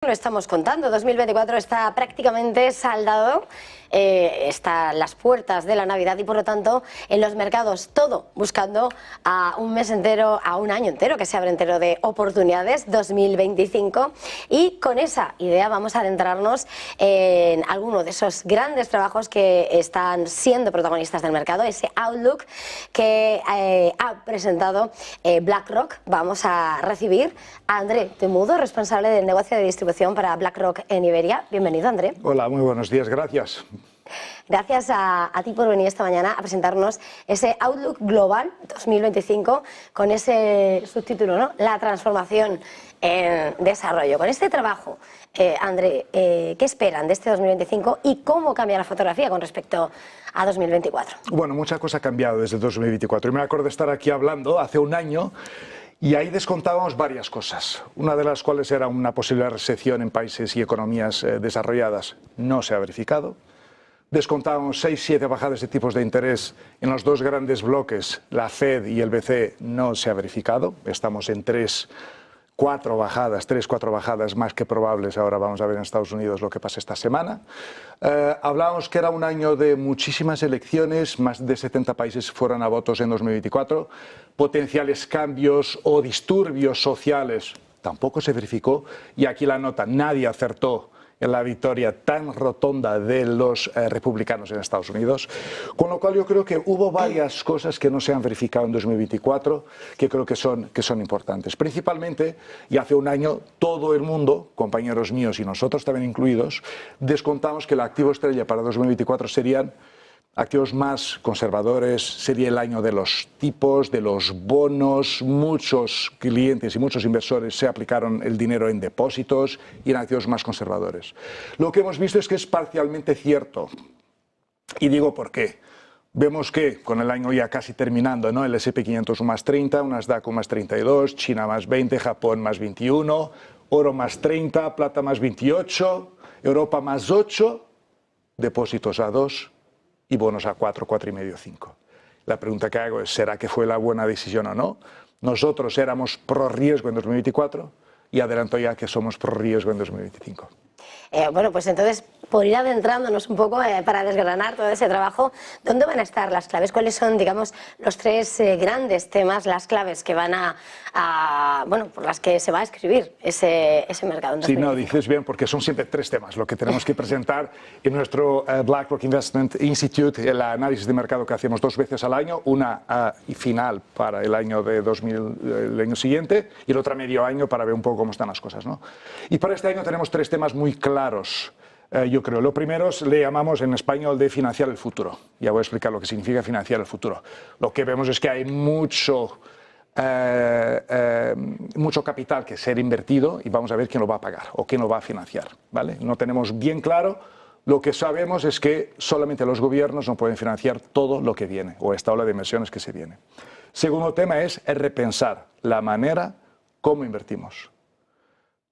Lo estamos contando, 2024 está prácticamente saldado, está a las puertas de la Navidad y por lo tanto en los mercados todo buscando a un mes entero, a un año entero que se abre entero de oportunidades 2025 y con esa idea vamos a adentrarnos en alguno de esos grandes trabajos que están siendo protagonistas del mercado, ese outlook que ha presentado BlackRock. Vamos a recibir a André Temudo, responsable del negocio de distribución para BlackRock en Iberia. Bienvenido, André. Hola, muy buenos días, gracias. Gracias a ti por venir esta mañana a presentarnos ese Outlook Global 2025 con ese subtítulo, ¿no? La transformación en desarrollo. Con este trabajo, André, ¿qué esperan de este 2025 y cómo cambia la fotografía con respecto a 2024? Bueno, mucha cosa ha cambiado desde 2024. Y me acuerdo de estar aquí hablando hace un año y ahí descontábamos varias cosas, una de las cuales era una posible recesión en países y economías desarrolladas. No se ha verificado. Descontábamos 6-7 bajadas de tipos de interés en los dos grandes bloques, la Fed y el BCE. No se ha verificado. Estamos en 3-4 bajadas más que probables. Ahora vamos a ver en Estados Unidos lo que pasa esta semana. Hablábamos que era un año de muchísimas elecciones, más de 70 países fueron a votos en 2024. Potenciales cambios o disturbios sociales tampoco se verificó. Y aquí la nota, nadie acertó en la victoria tan rotonda de los republicanos en Estados Unidos, con lo cual yo creo que hubo varias cosas que no se han verificado en 2024 que creo que son importantes. Principalmente, y hace un año todo el mundo, compañeros míos y nosotros también incluidos, descontamos que el activo estrella para 2024 serían activos más conservadores, sería el año de los tipos, de los bonos. Muchos clientes y muchos inversores se aplicaron el dinero en depósitos y en activos más conservadores. Lo que hemos visto es que es parcialmente cierto. Y digo por qué. Vemos que con el año ya casi terminando, ¿no? El S&P 500 más 30, Nasdaq más 32, China más 20, Japón más 21, oro más 30, plata más 28, Europa más 8, depósitos a 2, y bonos a 4, 4,5, 5. La pregunta que hago es, ¿será que fue la buena decisión o no? Nosotros éramos pro riesgo en 2024 y adelanto ya que somos pro riesgo en 2025. Bueno, pues entonces, por ir adentrándonos un poco para desgranar todo ese trabajo, ¿dónde van a estar las claves? ¿Cuáles son, digamos, los tres grandes temas, las claves que van bueno, por las que se va a escribir ese mercado? Sí, no, dices bien, porque son siempre tres temas lo que tenemos que presentar en nuestro BlackRock Investment Institute, el análisis de mercado que hacemos 2 veces al año, una final para el año de el año siguiente y el otro medio año para ver un poco cómo están las cosas, ¿no? Y para este año tenemos 3 temas muy claros. Yo creo, lo primero le llamamos en español de financiar el futuro. Ya voy a explicar lo que significa financiar el futuro. Lo que vemos es que hay mucho capital que ser invertido y vamos a ver quién lo va a pagar o quién lo va a financiar, ¿vale? No tenemos bien claro. Lo que sabemos es que solamente los gobiernos no pueden financiar todo lo que viene o esta ola de inversiones que se viene. Segundo tema es repensar la manera cómo invertimos.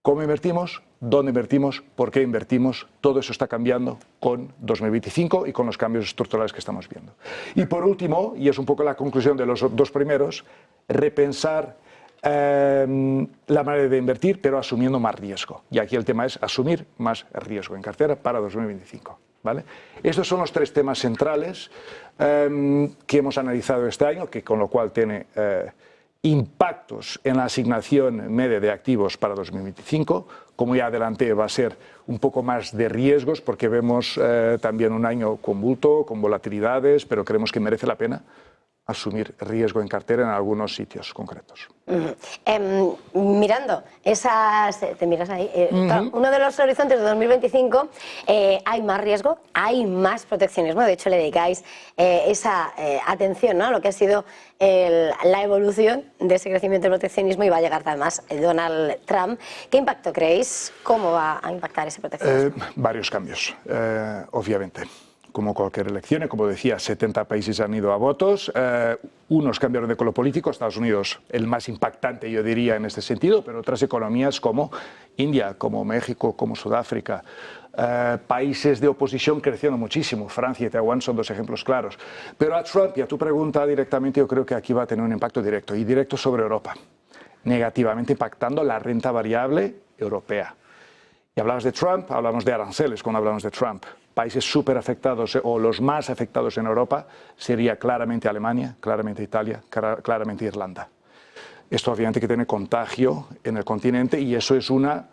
¿Cómo invertimos? ¿Dónde invertimos? ¿Por qué invertimos? Todo eso está cambiando con 2025 y con los cambios estructurales que estamos viendo. Y por último, y es un poco la conclusión de los 2 primeros, repensar la manera de invertir, pero asumiendo más riesgo. Y aquí el tema es asumir más riesgo en cartera para 2025. ¿Vale? Estos son los 3 temas centrales que hemos analizado este año, que con lo cual tiene impactos en la asignación media de activos para 2025. Como ya adelanté, va a ser un poco más de riesgos porque vemos también un año convulso, con volatilidades, pero creemos que merece la pena asumir riesgo en cartera en algunos sitios concretos. Mirando esas, te miras ahí, uno de los horizontes de 2025 hay más riesgo, hay más proteccionismo, de hecho le dedicáis esa atención, ¿no?, a lo que ha sido la evolución de ese crecimiento del proteccionismo y va a llegar además Donald Trump. ¿Qué impacto creéis? ¿Cómo va a impactar ese proteccionismo? Varios cambios, obviamente. Como cualquier elección, como decía, 70 países han ido a votos, unos cambiaron de color político, Estados Unidos el más impactante yo diría en este sentido, pero otras economías como India, como México, como Sudáfrica, países de oposición creciendo muchísimo, Francia y Taiwán son 2 ejemplos claros. Pero a Trump y a tu pregunta directamente yo creo que aquí va a tener un impacto directo y directo sobre Europa, negativamente impactando la renta variable europea. Y hablabas de Trump, hablamos de aranceles cuando hablamos de Trump. Países súper afectados o los más afectados en Europa sería claramente Alemania, claramente Italia, claramente Irlanda. Esto obviamente que tiene contagio en el continente y eso es una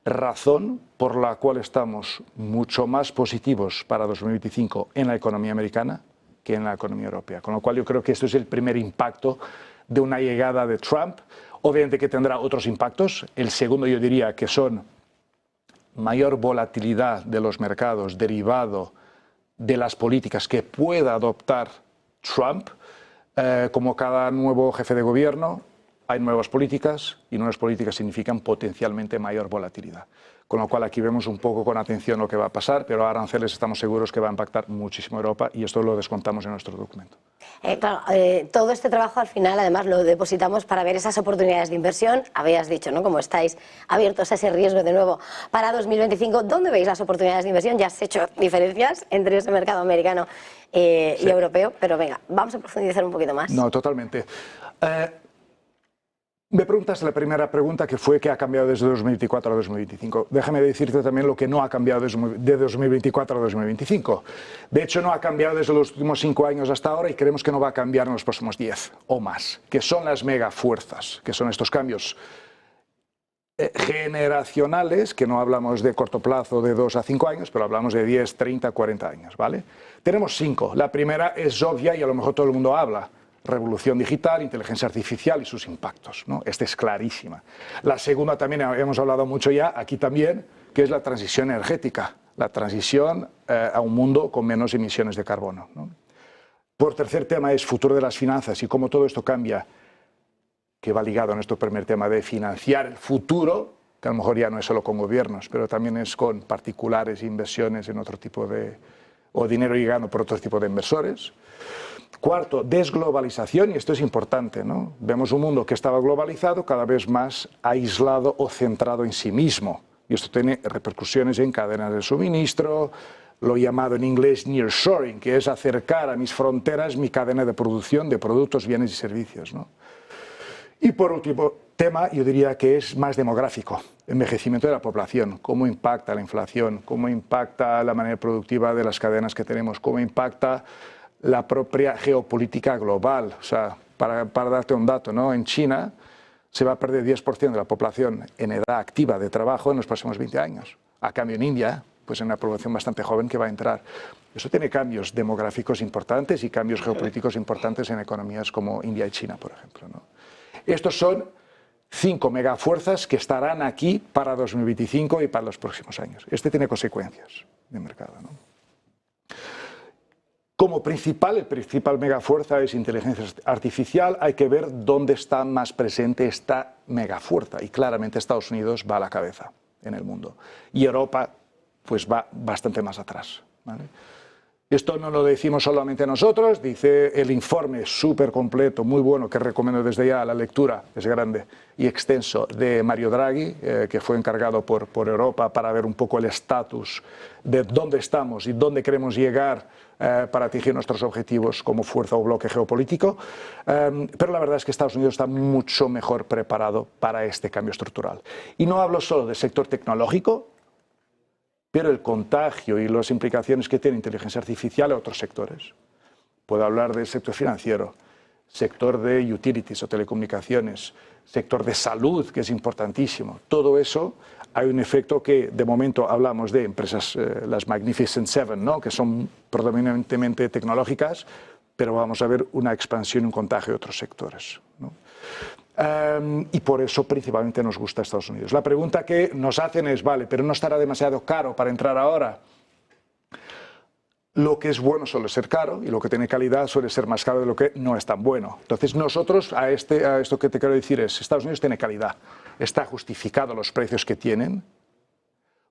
razón por la cual estamos mucho más positivos para 2025 en la economía americana que en la economía europea. Con lo cual yo creo que esto es el primer impacto de una llegada de Trump. Obviamente que tendrá otros impactos. El segundo yo diría que son mayor volatilidad de los mercados derivado de las políticas que pueda adoptar Trump. Como cada nuevo jefe de gobierno, hay nuevas políticas y nuevas políticas significan potencialmente mayor volatilidad. Con lo cual aquí vemos un poco con atención lo que va a pasar, pero aranceles estamos seguros que va a impactar muchísimo a Europa y esto lo descontamos en nuestro documento. Claro, todo este trabajo al final además lo depositamos para ver esas oportunidades de inversión. Habías dicho, ¿no? Como estáis abiertos a ese riesgo de nuevo para 2025, ¿dónde veis las oportunidades de inversión? Ya has hecho diferencias entre ese mercado americano y europeo, pero venga, vamos a profundizar un poquito más. No, totalmente. Me preguntas la primera pregunta que fue qué ha cambiado desde 2024 a 2025. Déjame decirte también lo que no ha cambiado de 2024 a 2025. De hecho, no ha cambiado desde los últimos 5 años hasta ahora y creemos que no va a cambiar en los próximos 10 o más, que son las megafuerzas, que son estos cambios generacionales, que no hablamos de corto plazo de 2 a 5 años, pero hablamos de 10, 30, 40 años, ¿vale? Tenemos 5. La primera es obvia y a lo mejor todo el mundo habla. Revolución digital, inteligencia artificial y sus impactos, ¿no? Esta es clarísima. La segunda también hemos hablado mucho ya, aquí también, que es la transición energética, la transición a un mundo con menos emisiones de carbono, ¿no? Por tercer tema es futuro de las finanzas y cómo todo esto cambia, que va ligado a nuestro primer tema de financiar el futuro, que a lo mejor ya no es solo con gobiernos, pero también es con particulares, inversiones en otro tipo de, o dinero llegando por otro tipo de inversores. Cuarto, desglobalización, y esto es importante, ¿no? Vemos un mundo que estaba globalizado, cada vez más aislado o centrado en sí mismo. Y esto tiene repercusiones en cadenas de suministro, lo llamado en inglés nearshoring, que es acercar a mis fronteras mi cadena de producción de productos, bienes y servicios, ¿no? Y por último tema, yo diría que es más demográfico, envejecimiento de la población, cómo impacta la inflación, cómo impacta la manera productiva de las cadenas que tenemos, cómo impacta la propia geopolítica global. O sea, para darte un dato, ¿no? En China se va a perder 10% de la población en edad activa de trabajo en los próximos 20 años. A cambio en India, pues en una población bastante joven que va a entrar. Eso tiene cambios demográficos importantes y cambios geopolíticos importantes en economías como India y China, por ejemplo, ¿no? Estos son 5 megafuerzas que estarán aquí para 2025 y para los próximos años. Este tiene consecuencias de mercado, ¿no? Como principal megafuerza es inteligencia artificial. Hay que ver dónde está más presente esta megafuerza y claramente Estados Unidos va a la cabeza en el mundo y Europa pues va bastante más atrás, ¿vale? Esto no lo decimos solamente nosotros, dice el informe súper completo, muy bueno, que recomiendo desde ya la lectura, es grande y extenso, de Mario Draghi, que fue encargado por Europa para ver un poco el estatus de dónde estamos y dónde queremos llegar para atingir nuestros objetivos como fuerza o bloque geopolítico. Pero la verdad es que Estados Unidos está mucho mejor preparado para este cambio estructural. Y no hablo solo del sector tecnológico, pero el contagio y las implicaciones que tiene inteligencia artificial a otros sectores. Puedo hablar del sector financiero, sector de utilities o telecomunicaciones, sector de salud, que es importantísimo. Todo eso hay un efecto que de momento hablamos de empresas, las Magnificent Seven, ¿no? Que son predominantemente tecnológicas, pero vamos a ver una expansión y un contagio de otros sectores, ¿no? Y por eso principalmente nos gusta Estados Unidos. La pregunta que nos hacen es, vale, pero no estará demasiado caro para entrar ahora. Lo que es bueno suele ser caro y lo que tiene calidad suele ser más caro de lo que no es tan bueno. Entonces nosotros a esto que te quiero decir es, Estados Unidos tiene calidad. Está justificado los precios que tienen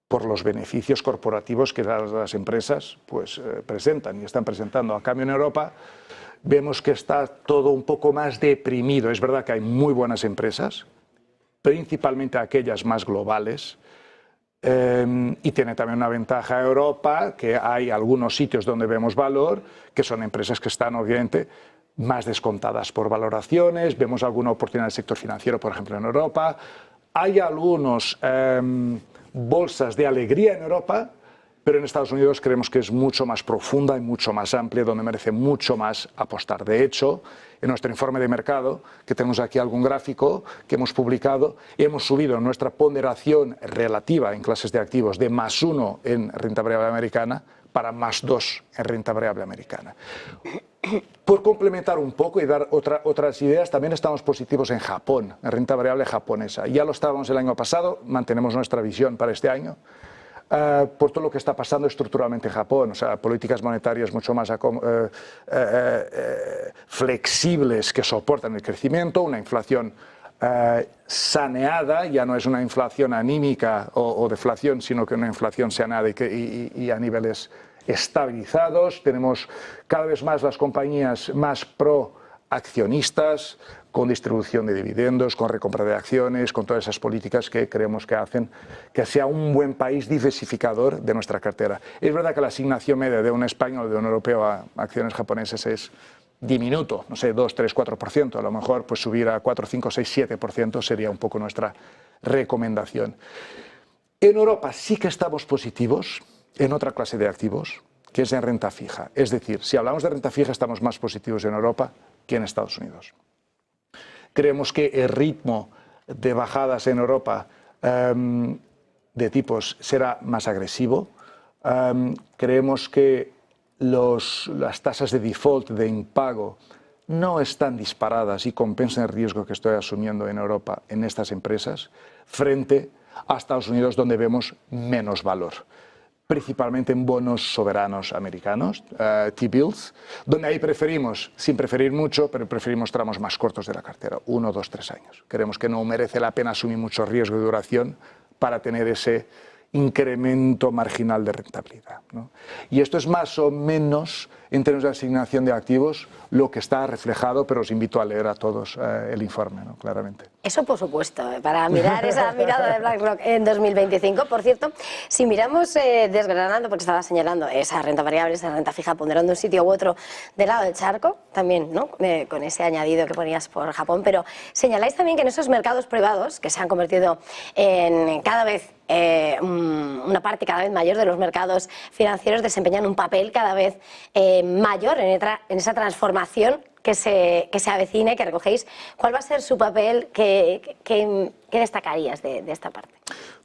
por los beneficios corporativos que las empresas pues, presentan y están presentando. A cambio en Europa vemos que está todo un poco más deprimido. Es verdad que hay muy buenas empresas, principalmente aquellas más globales, y tiene también una ventaja Europa, que hay algunos sitios donde vemos valor, que son empresas que están obviamente más descontadas por valoraciones. Vemos alguna oportunidad en el sector financiero, por ejemplo, en Europa. Hay algunos bolsas de alegría en Europa, pero en Estados Unidos creemos que es mucho más profunda y mucho más amplia, donde merece mucho más apostar. De hecho, en nuestro informe de mercado, que tenemos aquí algún gráfico que hemos publicado, hemos subido nuestra ponderación relativa en clases de activos de +1 en renta variable americana para +2 en renta variable americana. Por complementar un poco y dar otras ideas, también estamos positivos en Japón, en renta variable japonesa. Ya lo estábamos el año pasado, mantenemos nuestra visión para este año. Por todo lo que está pasando estructuralmente en Japón, o sea, políticas monetarias mucho más flexibles que soportan el crecimiento, una inflación saneada, ya no es una inflación anímica o deflación, sino que una inflación saneada y a niveles estabilizados. Tenemos cada vez más las compañías más proaccionistas, con distribución de dividendos, con recompra de acciones, con todas esas políticas que creemos que hacen que sea un buen país diversificador de nuestra cartera. Es verdad que la asignación media de un español o de un europeo a acciones japonesas es diminuto, no sé, 2, 3, 4%, a lo mejor pues subir a 4, 5, 6, 7% sería un poco nuestra recomendación. En Europa sí que estamos positivos en otra clase de activos, que es en renta fija. Es decir, si hablamos de renta fija estamos más positivos en Europa que en Estados Unidos. Creemos que el ritmo de bajadas en Europa de tipos será más agresivo. Creemos que las tasas de default, de impago, no están disparadas y compensan el riesgo que estoy asumiendo en Europa en estas empresas frente a Estados Unidos, donde vemos menos valor, principalmente en bonos soberanos americanos, T-bills, donde ahí preferimos, sin preferir mucho, pero preferimos tramos más cortos de la cartera, 1, 2, 3 años. Creemos que no merece la pena asumir mucho riesgo de duración para tener ese incremento marginal de rentabilidad, ¿no? Y esto es más o menos, en términos de asignación de activos, lo que está reflejado, pero os invito a leer a todos el informe, ¿no? Claramente. Eso por supuesto, para mirar esa mirada de BlackRock en 2025. Por cierto, si miramos desgranando, porque estaba señalando esa renta variable, esa renta fija, ponderando un sitio u otro del lado del charco, también, ¿no? Con ese añadido que ponías por Japón, pero señaláis también que en esos mercados privados, que se han convertido en cada vez una parte cada vez mayor de los mercados financieros, desempeñan un papel cada vez mayor en esa transformación que se avecina y que recogéis. ¿Cuál va a ser su papel? ¿Qué destacarías de esta parte?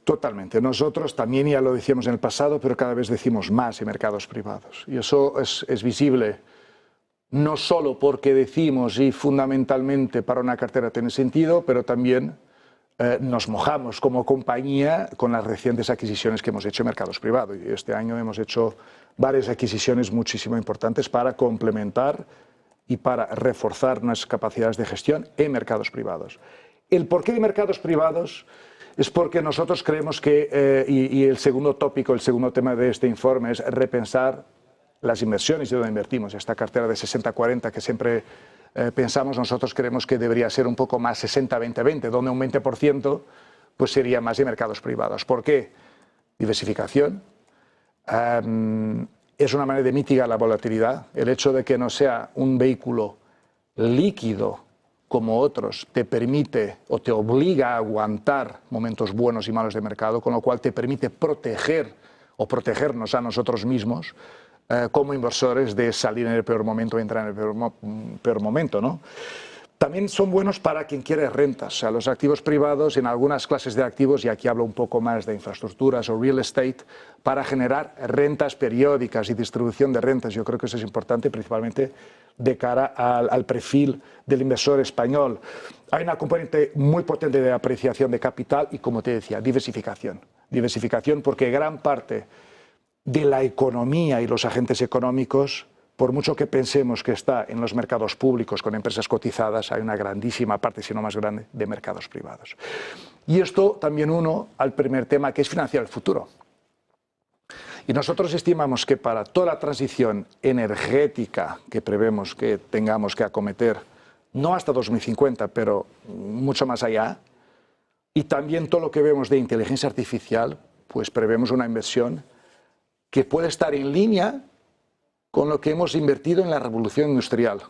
Totalmente. Nosotros también ya lo decíamos en el pasado, pero cada vez decimos más en mercados privados. Y eso es visible no solo porque decimos y fundamentalmente para una cartera tiene sentido, pero también nos mojamos como compañía con las recientes adquisiciones que hemos hecho en mercados privados. Y este año hemos hecho varias adquisiciones muchísimo importantes para complementar y para reforzar nuestras capacidades de gestión en mercados privados. El porqué de mercados privados es porque nosotros creemos que, y el segundo tópico, el segundo tema de este informe es repensar las inversiones y dónde invertimos. Esta cartera de 60-40 que siempre pensamos, nosotros creemos que debería ser un poco más 60-20-20, donde un 20% pues sería más de mercados privados. ¿Por qué? Diversificación. Es una manera de mitigar la volatilidad. El hecho de que no sea un vehículo líquido como otros te permite o te obliga a aguantar momentos buenos y malos de mercado, con lo cual te permite proteger o protegernos a nosotros mismos como inversores de salir en el peor momento y entrar en el peor momento, ¿no? También son buenos para quien quiere rentas. O sea, los activos privados en algunas clases de activos, y aquí hablo un poco más de infraestructuras o real estate, para generar rentas periódicas y distribución de rentas. Yo creo que eso es importante, principalmente de cara al perfil del inversor español. Hay una componente muy potente de apreciación de capital y, como te decía, diversificación. Diversificación porque gran parte de la economía y los agentes económicos, por mucho que pensemos que está en los mercados públicos con empresas cotizadas, hay una grandísima parte, si no más grande, de mercados privados. Y esto también uno al primer tema, que es financiar el futuro. Y nosotros estimamos que para toda la transición energética que prevemos que tengamos que acometer, no hasta 2050, pero mucho más allá, y también todo lo que vemos de inteligencia artificial, pues prevemos una inversión que puede estar en línea con lo que hemos invertido en la revolución industrial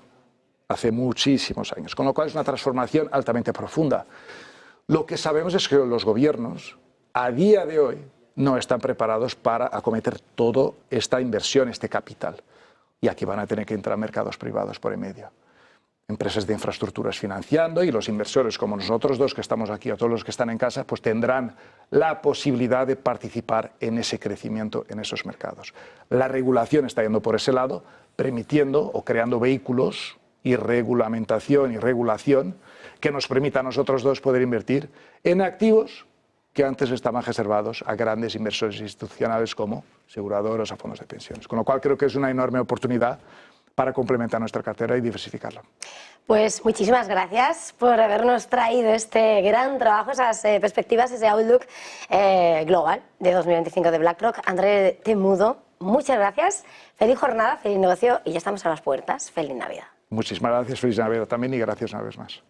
hace muchísimos años, con lo cual es una transformación altamente profunda. Lo que sabemos es que los gobiernos a día de hoy no están preparados para acometer toda esta inversión, este capital. Y aquí van a tener que entrar mercados privados por en medio. Empresas de infraestructuras financiando, y los inversores como nosotros dos que estamos aquí o todos los que están en casa, pues tendrán la posibilidad de participar en ese crecimiento en esos mercados. La regulación está yendo por ese lado, permitiendo o creando vehículos y regulamentación y regulación que nos permita a nosotros dos poder invertir en activos que antes estaban reservados a grandes inversores institucionales como aseguradoras o fondos de pensiones. Con lo cual creo que es una enorme oportunidad para complementar nuestra cartera y diversificarla. Pues muchísimas gracias por habernos traído este gran trabajo, esas perspectivas, ese outlook global de 2025 de BlackRock. André Temudo, muchas gracias. Feliz jornada, feliz negocio y ya estamos a las puertas. Feliz Navidad. Muchísimas gracias, feliz Navidad también y gracias una vez más.